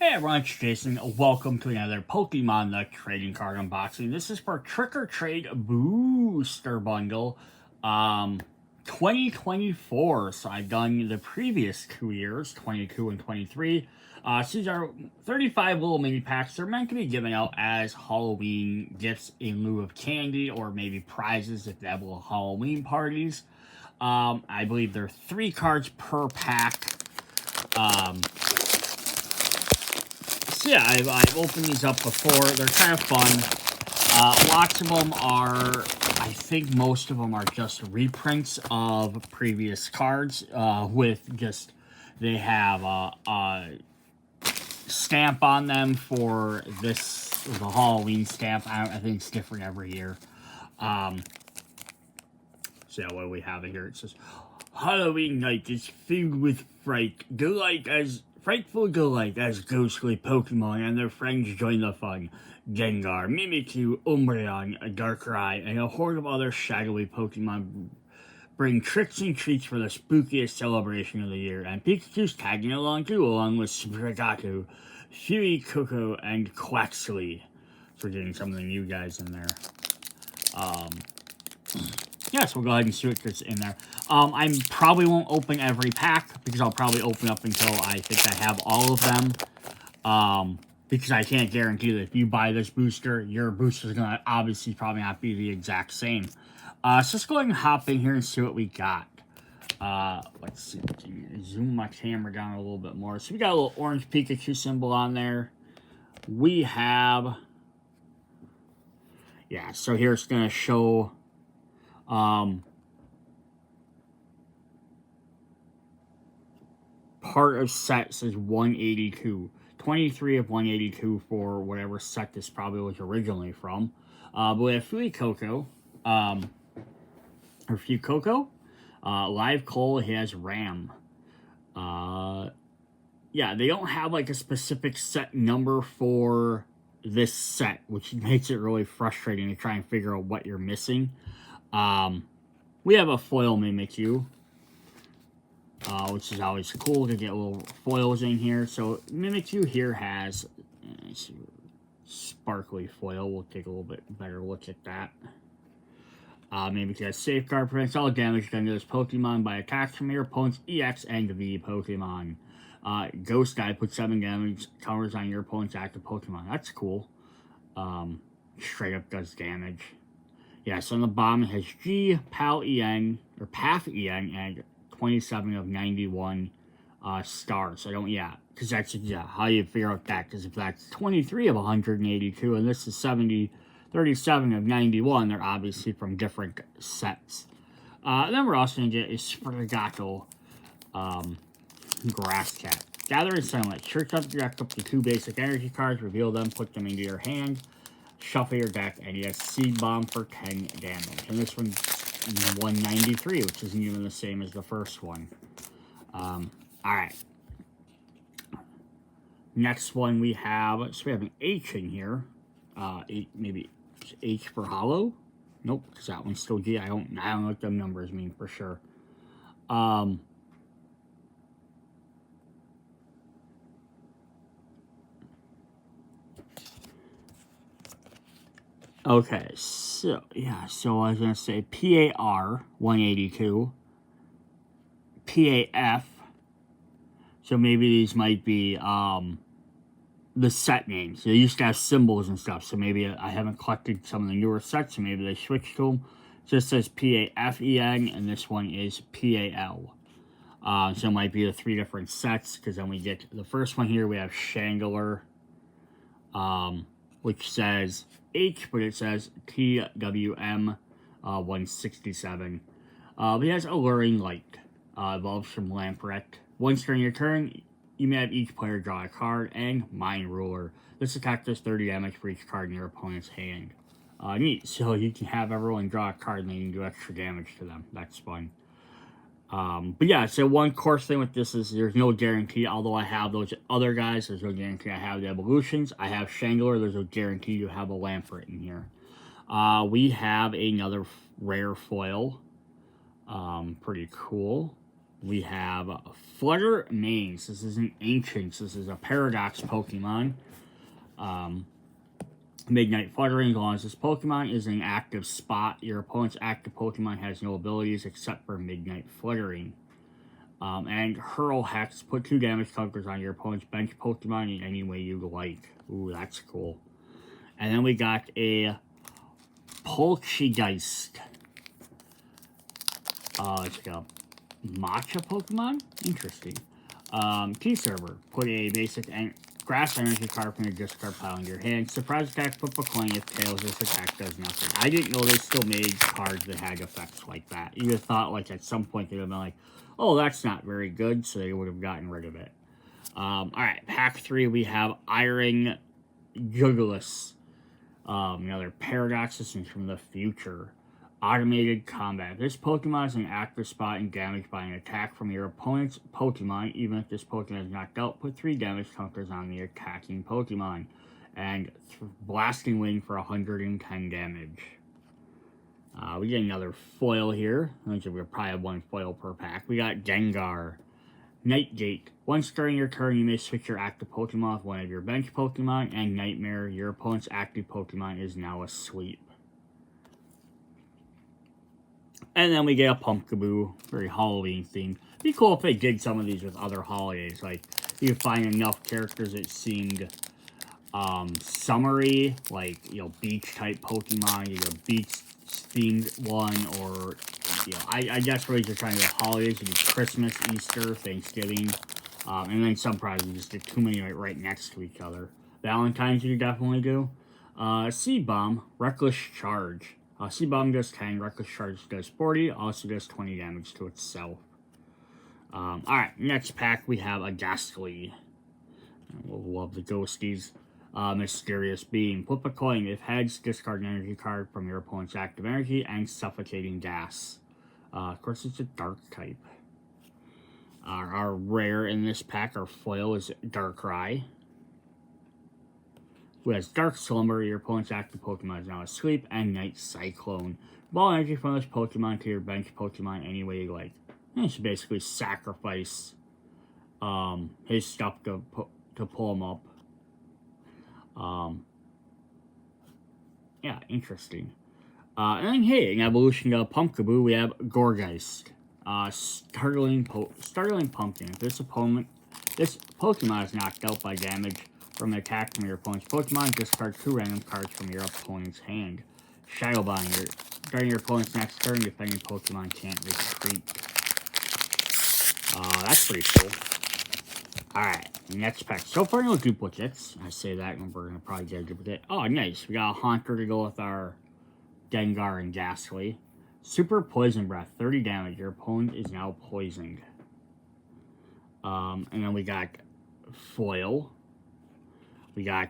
Hey everyone, it's Jason. Welcome to another Pokemon The Trading Card Unboxing. This is for Trick or Trade Booster Bundle 2024. So I've done the previous 2 years, 22 and 23. So these are 35 little mini packs. They're meant to be given out as Halloween gifts in lieu of candy or maybe prizes if they have little Halloween parties. I believe there are 3 cards per pack. So yeah, I've opened these up before. They're kind of fun. Lots of them are, I think most of them are just reprints of previous cards with just, they have a stamp on them for this, the Halloween stamp. I think it's different every year. So yeah, what do we have here? It says, Halloween night is filled with frightful delight as ghostly Pokemon and their friends join the fun. Gengar, Mimikyu, Umbreon, Darkrai, and a horde of other shadowy Pokemon bring tricks and treats for the spookiest celebration of the year, and Pikachu's tagging along too, along with Sprigatito, Fuecoco, and Quaxley. So we're getting some of the new guys in there. Yeah, so we'll go ahead and see what's in there. I probably won't open every pack because I'll probably open up until I think I have all of them. Because I can't guarantee that if you buy this booster, your booster is going to obviously probably not be the exact same. So let's go ahead and hop in here and see what we got. Let's see. Zoom my camera down a little bit more. So we got a little orange Pikachu symbol on there. We have... Yeah, so here it's going to show... part of set says 182. 23 of 182 for whatever set this probably was originally from. But we have Fuecoco. Live Coal has Ram. Yeah, they don't have like a specific set number for this set, which makes it really frustrating to try and figure out what you're missing. We have a foil Mimikyu, which is always cool to get little foils in here. So Mimikyu here has sparkly foil. We'll take a little bit better look at that. Mimikyu has Safeguard, prevents all damage done to this Pokemon by attacks from your opponent's EX and V Pokemon. Ghost Guy puts 7 damage counters on your opponent's active Pokemon. That's cool. Straight up does damage. Yeah, so on the bottom it has G, Pal EN, or Path EN, and 27 of 91 stars. I don't, yeah, because that's, yeah, how you figure out that, because if that's 23 of 182, and this is 37 of 91, they're obviously from different sets. Then we're also going to get a Sprigatito Grass Cat. Gather and Sunlight. Search up your deck up to 2 basic energy cards, reveal them, put them into your hand, shuffle your deck, and you have Seed Bomb for 10 damage. And this one's 193, which isn't even the same as the first one. Alright. Next one we have, so we have an H in here. Maybe H for Hollow? Nope, because that one's still G. I don't know what them numbers mean for sure. Okay, so, yeah, so I was going to say PAR 182, PAF, so maybe these might be, the set names. They used to have symbols and stuff, so maybe I haven't collected some of the newer sets, so maybe they switched to them. So this says PAFEN, and this one is PAL. So it might be the 3 different sets, because then we get the first one here, we have Chandelure, which says H, but it says TWM 167. But it has Alluring Light, evolves from Lampret. Once during your turn, you may have each player draw a card, and Mind Ruler. This attack does 30 damage for each card in your opponent's hand. Neat, so you can have everyone draw a card and then you can do extra damage to them. That's fun. But yeah, so one course thing with this is there's no guarantee, although I have those other guys, there's no guarantee I have the evolutions. I have Chandelure, there's no guarantee you have a Lampret in here. We have another rare foil. Pretty cool. we have Flutter Mains. This is an Ancients. This is a Paradox Pokemon. Midnight Fluttering. As long as this Pokemon is in an active spot, your opponent's active Pokemon has no abilities except for Midnight Fluttering. And Hurl Hex. Put 2 damage counters on your opponent's bench Pokemon in any way you like. Ooh, that's cool. And then we got a Poltergeist. It's like a Matcha Pokemon? Interesting. T-Server. Put a basic grass energy card from your discard pile in your hand. Surprise attack, flip a coin. If tails, this attack does nothing. I didn't know they still made cards that had effects like that. You would have thought, like, at some point they would have been like, oh, that's not very good, so they would have gotten rid of it. Alright, pack 3, we have Iron Jugulis. Another Paradox. This is from the future. Automated Combat. This Pokemon is an active spot and damaged by an attack from your opponent's Pokemon. Even if this Pokemon is knocked out, put 3 damage counters on the attacking Pokemon. And Blasting Wing for 110 damage. We get another foil here. I think we'll probably have 1 foil per pack. We got Gengar. Nightgate. Once during your turn, you may switch your active Pokemon with one of your bench Pokemon. And Nightmare. Your opponent's active Pokemon is now asleep. And then we get a Pumpkaboo, very Halloween themed. Be cool if they did some of these with other holidays. Like, you could find enough characters that seemed summery, like, you know, beach type Pokemon, you know, beach themed one, or, you know, I guess really just trying to do holidays, would be Christmas, Easter, Thanksgiving, and then some probably just get too many right next to each other. Valentine's you definitely do. Seed Bomb, Reckless Charge. Seed Bomb does 10, Reckless Charge does 40, also does 20 damage to itself. Alright, next pack we have a Gastly. We'll love the ghosties. Mysterious Beam. Flip a coin. If heads, discard an energy card from your opponent's active energy and Suffocating Gas. Of course, it's a dark type. Our rare in this pack, our foil, is Darkrai, who has Dark Slumber. Your opponent's active Pokemon is now asleep, and Night Cyclone. Ball energy from this Pokemon to your bench Pokemon any way you like. And you should basically sacrifice his stuff to pull him up. Yeah, interesting. And then, hey, in evolution of Pumpkaboo, we have Gourgeist. Startling Pumpkin. If this Pokemon is knocked out by damage from an attack from your opponent's Pokemon, discard 2 random cards from your opponent's hand. Shadowbinder. During your opponent's next turn, defending Pokemon can't retreat. That's pretty cool. Alright, next pack. So far, no duplicates. I say that, and we're going to probably get a duplicate. Oh, nice. We got a Haunter to go with our Gengar and Gastly. Super Poison Breath. 30 damage. Your opponent is now poisoned. And then we got Foil. We got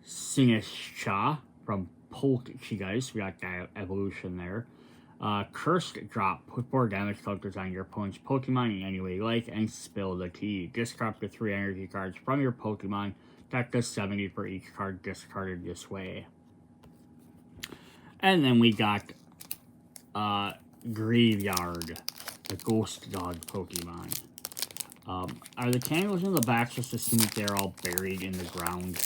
Sinistcha from Poltergeist. We got that evolution there. Cursed Drop. Put 4 damage counters on your opponent's Pokemon in any way you like, and Spill the Tea. Discard up to 3 energy cards from your Pokemon. That does 70 for each card discarded this way. And then we got Graveyard, the Ghost Dog Pokemon. Are the candles in the back just assume that they're all buried in the ground?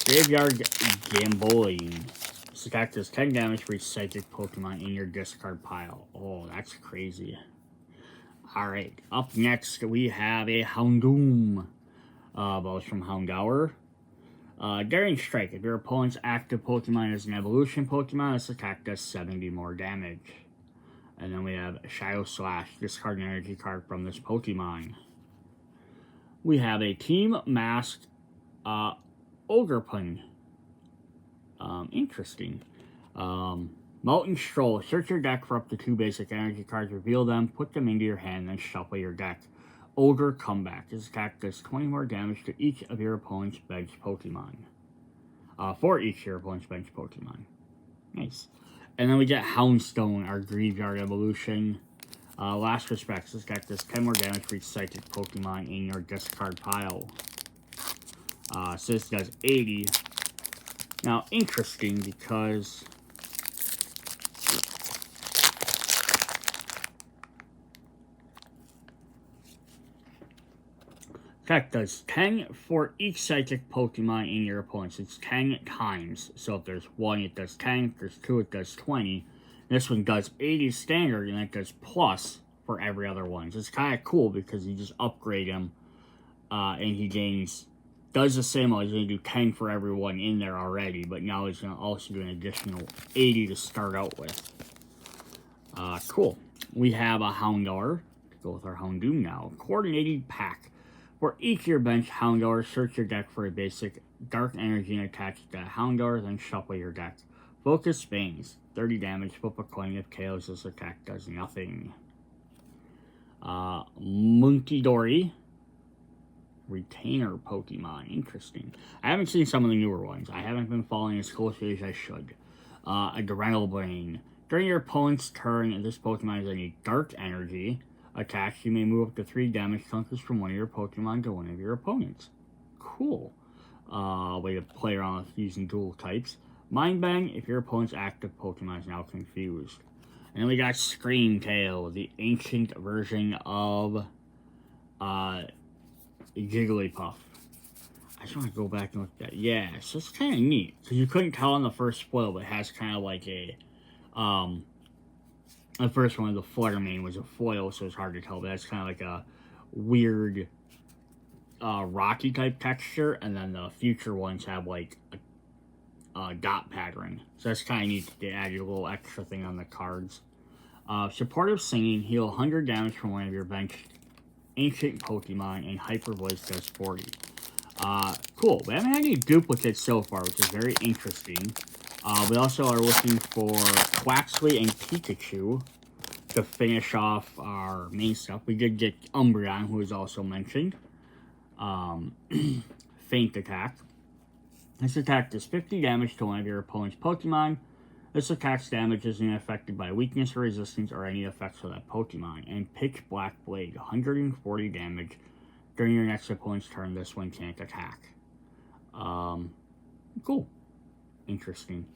Graveyard Gamboline. This attack does 10 damage for each psychic Pokemon in your discard pile. Oh, that's crazy. Alright, up next we have a Houndoom. Both from Houndour. Daring Strike. If your opponent's active Pokemon is an evolution Pokemon, this attack does 70 more damage. And then we have Shadow Slash. Discard an energy card from this Pokemon. We have a Team Masked Ogerpon. Interesting. Molten Stroll. Search your deck for up to 2 basic energy cards. Reveal them, put them into your hand, then shuffle your deck. Ogre Comeback. This attack does 20 more damage to each of your opponent's bench Pokemon. For each of your opponent's bench Pokemon. Nice. And then we get Houndstone, our Graveyard evolution. Last Respects. This attack does 10 more damage for each psychic Pokemon in your discard pile. So this does 80. Now, interesting because Attack does 10 for each psychic Pokemon in your opponents. It's 10 times. So if there's 1, it does 10. If there's 2, it does 20. This one does 80 standard, and it does plus for every other one. So it's kind of cool because you just upgrade him, and he does the same. He's going to do 10 for everyone in there already, but now he's going to also do an additional 80 to start out with. Cool. We have a Houndour. Go with our Houndoom now. Coordinated pack. For each of your bench Houndour, search your deck for a basic Dark Energy and attach the Houndour, then shuffle your deck. Focus Fangs. 30 damage. Flip a coin. If KOs, this attack does nothing. Munkidori. Retainer Pokemon. Interesting. I haven't seen some of the newer ones. I haven't been following as closely as I should. Adrenal Brain. During your opponent's turn, this Pokemon is any Dark Energy attacks, you may move up to 3 damage chunks from one of your Pokemon to one of your opponents. Cool. Way to play around with using dual types. Mind Bang, if your opponent's active Pokemon is now confused. And then we got Scream Tail, the ancient version of Jigglypuff. I just want to go back and look at that. Yeah, so it's kind of neat. Because you couldn't tell on the first spoil, but it has kind of like a the first one, the Flutter Mane, was a foil, so it's hard to tell, but that's kind of like a weird rocky type texture, and then the future ones have like a dot pattern. So that's kind of neat to add your little extra thing on the cards. Supportive Singing, heal 100 damage from one of your bench ancient Pokemon, and Hyper Voice does 40. Cool. We haven't had any duplicates so far, which is very interesting. We also are looking for Quaxley and Pikachu to finish off our main stuff. We did get Umbreon, who was also mentioned. Faint Attack. This attack does 50 damage to one of your opponent's Pokemon. This attack's damage isn't affected by weakness or resistance or any effects of that Pokemon. And Pitch Black Blade, 140 damage. During your next opponent's turn, this one can't attack. Cool. Interesting.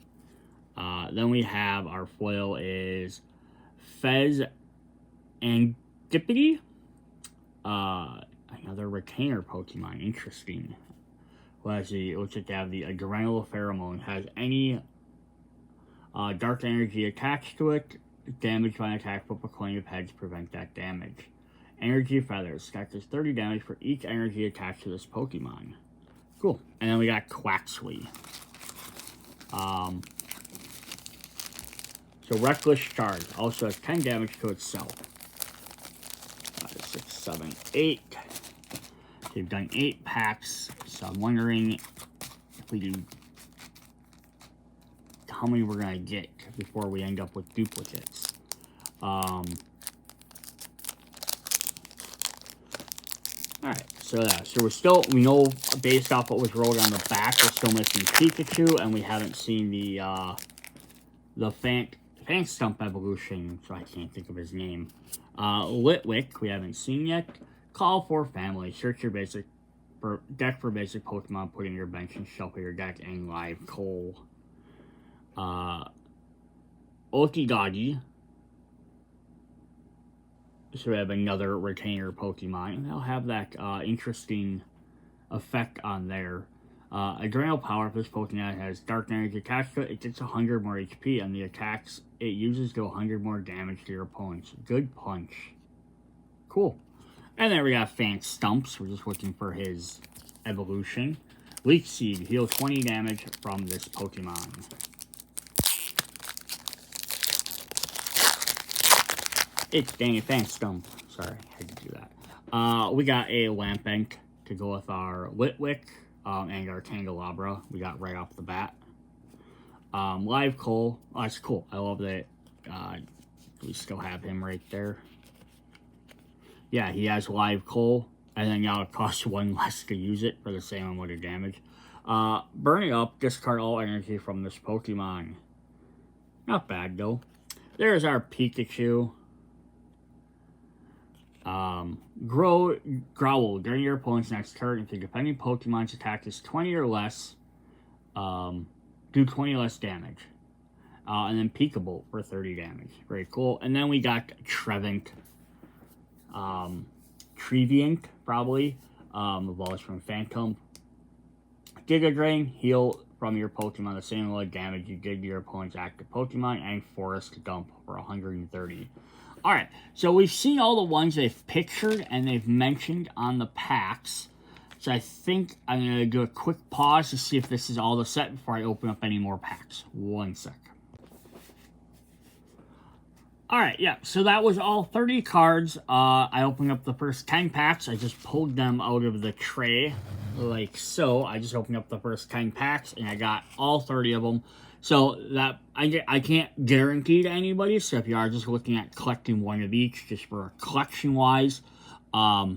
Then we have our foil is Fez and Dippity. Another retainer Pokemon. Interesting. Let's see. It looks like they have the Adrenal Pheromone. Has any dark energy attached to it. Damage by an attack. Flip a coin of heads. Prevent that damage. Energy Feathers. Stack does 30 damage for each energy attached to this Pokemon. Cool. And then we got Quaxley. So Reckless Charge also has 10 damage to itself. 5, 6, 7, 8. So we've done 8 packs. So I'm wondering if we do how many we're gonna get before we end up with duplicates. Alright, so yeah, so we know based off what was rolled on the back, we're still missing Pikachu, and we haven't seen the Fan Stump evolution, so I can't think of his name. Litwick, we haven't seen yet. Call for Family, search your deck for basic Pokemon, put in your bench and shuffle your deck, and Live Coal. Okidagi. So we have another retainer Pokemon, and they'll have that interesting effect on there. Adrenal Power, if this Pokemon has Dark Energy attached to it, it gets 100 more HP, and the attacks it uses do 100 more damage to your opponents. Good punch. Cool. And then we got Fan Stumps. We're just looking for his evolution. Leech Seed, heal 20 damage from this Pokemon. It's dang it, Fan Stump. Sorry, I had to do that. We got a Lampent to go with our Litwick and our Candelabra. We got right off the bat. Live Coal. Oh, that's cool. I love that. We still have him right there. Yeah, he has Live Coal. And then now it costs 1 less to use it for the same amount of damage. Burning Up. Discard all energy from this Pokemon. Not bad, though. There's our Pikachu. Growl. During your opponent's next turn, if the defending Pokemon's attack is 20 or less, do 20 less damage. And then Peekaboo for 30 damage. Very cool. And then we got Trevenant. Trevenant, probably. Evolves from Phantom. Giga Drain, heal from your Pokemon the same amount of damage you did to your opponent's active Pokemon, and Forest Dump for 130. Alright, so we've seen all the ones they've pictured and they've mentioned on the packs. So I think I'm going to do a quick pause to see if this is all the set before I open up any more packs. 1 sec. Alright, yeah, so that was all 30 cards. I opened up the first 10 packs. I just pulled them out of the tray, like so. I just opened up the first 10 packs, and I got all 30 of them. So that I can't guarantee to anybody, so if you are just looking at collecting one of each, just for collection-wise,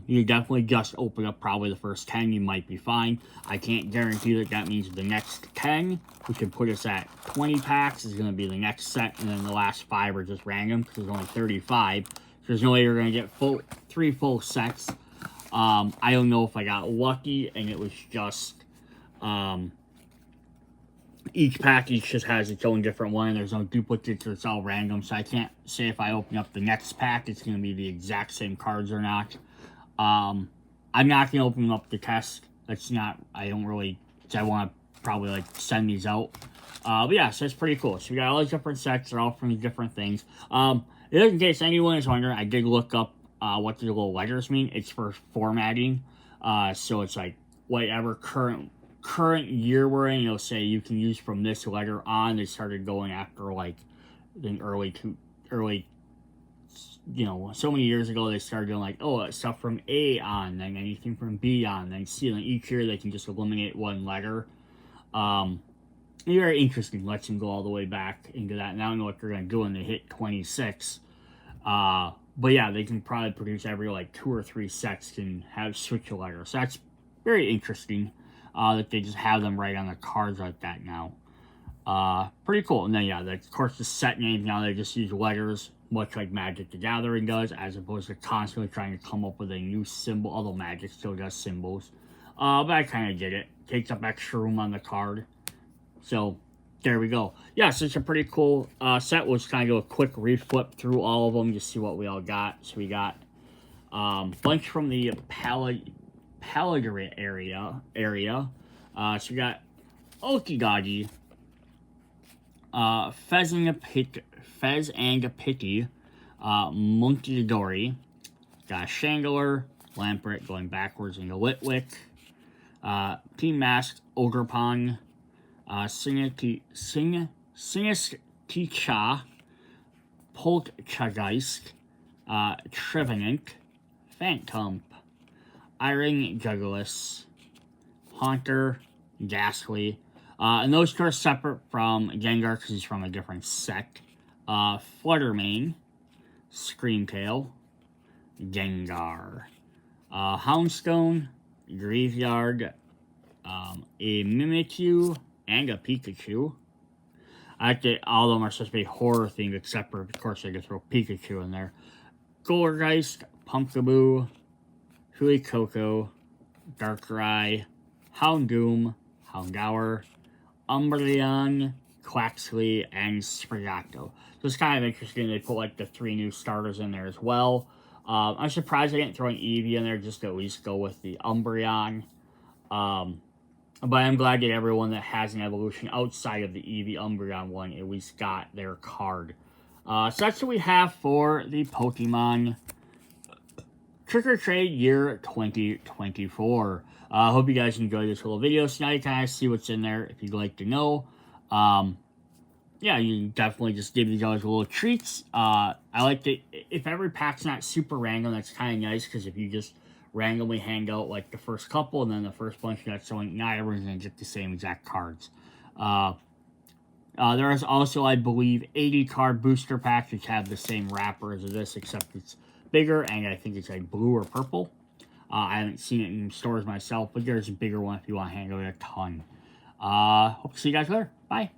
you definitely just open up probably the first 10, you might be fine. I can't guarantee that means the next 10, which could put us at 20 packs, is going to be the next set, and then the last 5 are just random, because there's only 35. So there's no way you're going to get 3 full sets. I don't know if I got lucky, and it was just, each package just has its own different one, and there's no duplicates, it's all random, so I can't say if I open up the next pack, it's going to be the exact same cards or not. I'm not going to open up the test. That's not, I don't really, I want to probably, like, send these out. But yeah, so it's pretty cool. So we got all these different sets, they're all from these different things. In case anyone is wondering, I did look up what the little letters mean. It's for formatting. So it's like, whatever current year we're in, you'll say you can use from this letter on. They started going after, like, the early, you know, so many years ago, they started doing, like, oh, stuff from A on, then anything from B on, then C, and then each year they can just eliminate one letter. Very interesting. Lets them go all the way back into that. And I don't know what they're going to do when they hit 26. But yeah, they can probably produce every, like, 2 or 3 sets can have switch a letter. So that's very interesting. That they just have them right on the cards like that now. Pretty cool. And then, yeah, of course, the set names now, they just use letters, much like Magic the Gathering does, as opposed to constantly trying to come up with a new symbol, although Magic still does symbols. But I kind of get it. Takes up extra room on the card. So, there we go. Yeah, so it's a pretty cool set. We'll just kind of do a quick reflip through all of them, just see what we all got. So we got a bunch from the Pallegary area. So we got Okigagi, Fezangapiti, Munkidori, got Chandelure, Lampret going backwards into Litwick, Team Mask, Ogerpon, Sinistcha, Poltergeist, Trevenant, Phantom, Iring Jugulis, Haunter, Ghastly, and those two are separate from Gengar because he's from a different set. Fluttermane, Screamtail, Gengar, Houndstone, Graveyard, a Mimikyu, and a Pikachu. I think all of them are supposed to be horror themed, except for, of course, I could throw Pikachu in there. Golergeist, Pumpkaboo, Huicoco, Darkrai, Houndoom, Houndour, Umbreon, Quaxley, and Sprigato. So it's kind of interesting they put, like, the 3 new starters in there as well. I'm surprised they didn't throw an Eevee in there just to at least go with the Umbreon. But I'm glad that everyone that has an evolution outside of the Eevee Umbreon one at least got their card. So that's what we have for the Pokemon Trick or Trade Year 2024. I hope you guys enjoyed this little video. So now you kind of see what's in there if you'd like to know. Yeah, you can definitely just give these guys little treats. I like that if every pack's not super random, that's kind of nice, because if you just randomly hand out like the first couple and then the first bunch you got showing, not everyone's going to get the same exact cards. There is also, I believe, 80 card booster packs which have the same wrapper as this, except it's bigger, and I think it's like blue or purple. I haven't seen it in stores myself, but there's a bigger one if you want to hand out a ton. Hope to see you guys later. Bye.